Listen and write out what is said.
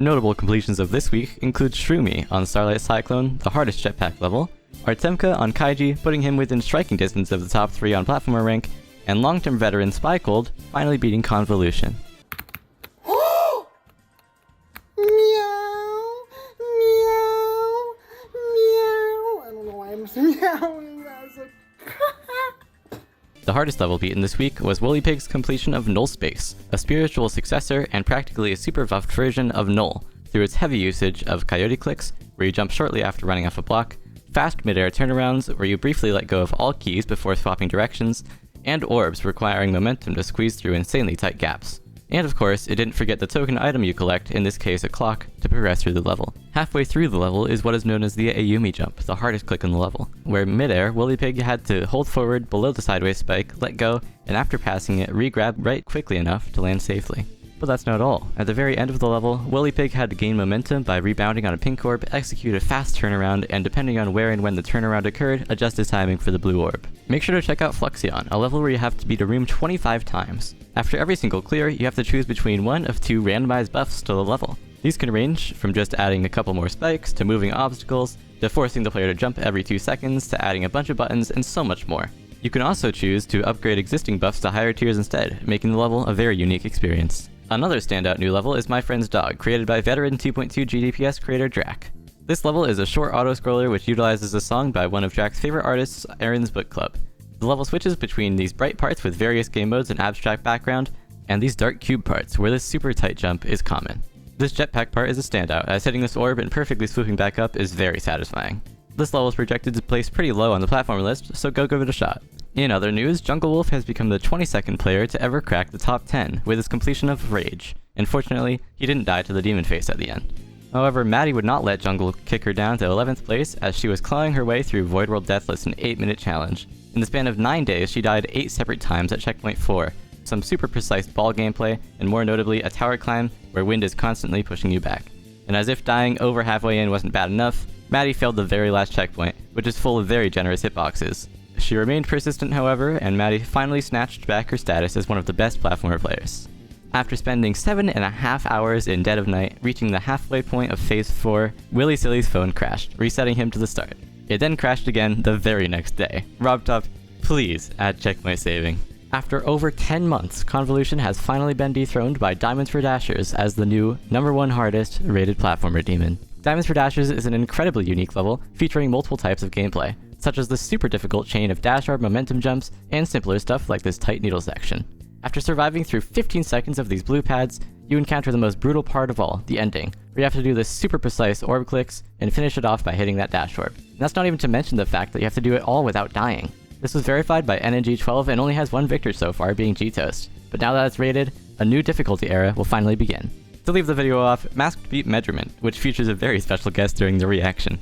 Notable completions of this week include Shromer on Starlight Cyclone, the hardest jetpack level, Artemka on Kaiji, putting him within striking distance of the top 3 on platformer rank, and long-term veteran Spycold finally beating Convolution. The hardest level beaten this week was Woolypig's completion of NullSpace, a spiritual successor and practically a super buffed version of Null, through its heavy usage of coyote clicks, where you jump shortly after running off a block, fast mid-air turnarounds, where you briefly let go of all keys before swapping directions, and orbs requiring momentum to squeeze through insanely tight gaps. And of course, it didn't forget the token item you collect, in this case a clock, to progress through the level. Halfway through the level is what is known as the Ayumi jump, the hardest click in the level, where mid-air, Woolypig had to hold forward below the sideways spike, let go, and after passing it, re-grab right quickly enough to land safely. But that's not all. At the very end of the level, Woolypig had to gain momentum by rebounding on a pink orb, execute a fast turnaround, and depending on where and when the turnaround occurred, adjust his timing for the blue orb. Make sure to check out Fluxion, a level where you have to beat a room 25 times. After every single clear, you have to choose between one of 2 randomized buffs to the level. These can range from just adding a couple more spikes, to moving obstacles, to forcing the player to jump every 2 seconds, to adding a bunch of buttons, and so much more. You can also choose to upgrade existing buffs to higher tiers instead, making the level a very unique experience. Another standout new level is My Friend's Dog, created by veteran 2.2 GDPS creator Drac. This level is a short auto-scroller which utilizes a song by one of Drac's favorite artists, Aaron's Book Club. The level switches between these bright parts with various game modes and abstract background, and these dark cube parts where this super tight jump is common. This jetpack part is a standout, as hitting this orb and perfectly swooping back up is very satisfying. This level is projected to place pretty low on the platform list, so go give it a shot. In other news, Jungle Wolf has become the 22nd player to ever crack the top 10 with his completion of Rage. Unfortunately, he didn't die to the demon face at the end. However, Maddie would not let Jungle kick her down to 11th place as she was clawing her way through Void World Deathless in 8-minute challenge. In the span of 9 days, she died 8 separate times at checkpoint 4, some super precise ball gameplay, and more notably a tower climb where wind is constantly pushing you back. And as if dying over halfway in wasn't bad enough, Maddie failed the very last checkpoint, which is full of very generous hitboxes. She remained persistent, however, and Maddie finally snatched back her status as one of the best platformer players. After spending 7.5 hours in dead of night, reaching the halfway point of Phase 4, Willy Silly's phone crashed, resetting him to the start. It then crashed again the very next day. RobTop, please add checkpoint saving. After over 10 months, Convolution has finally been dethroned by Diamonds for Dashers as the new #1 hardest rated platformer demon. Diamonds for Dashers is an incredibly unique level featuring multiple types of gameplay, such as the super difficult chain of dash arb momentum jumps and simpler stuff like this tight needle section. After surviving through 15 seconds of these blue pads, you encounter the most brutal part of all, the ending, where you have to do the super precise orb clicks and finish it off by hitting that dash orb. And that's not even to mention the fact that you have to do it all without dying. This was verified by NNG12 and only has 1 victor so far, being G-Toast. But now that it's rated, a new difficulty era will finally begin. To leave the video off, Masked beat Measurement, which features a very special guest during the reaction.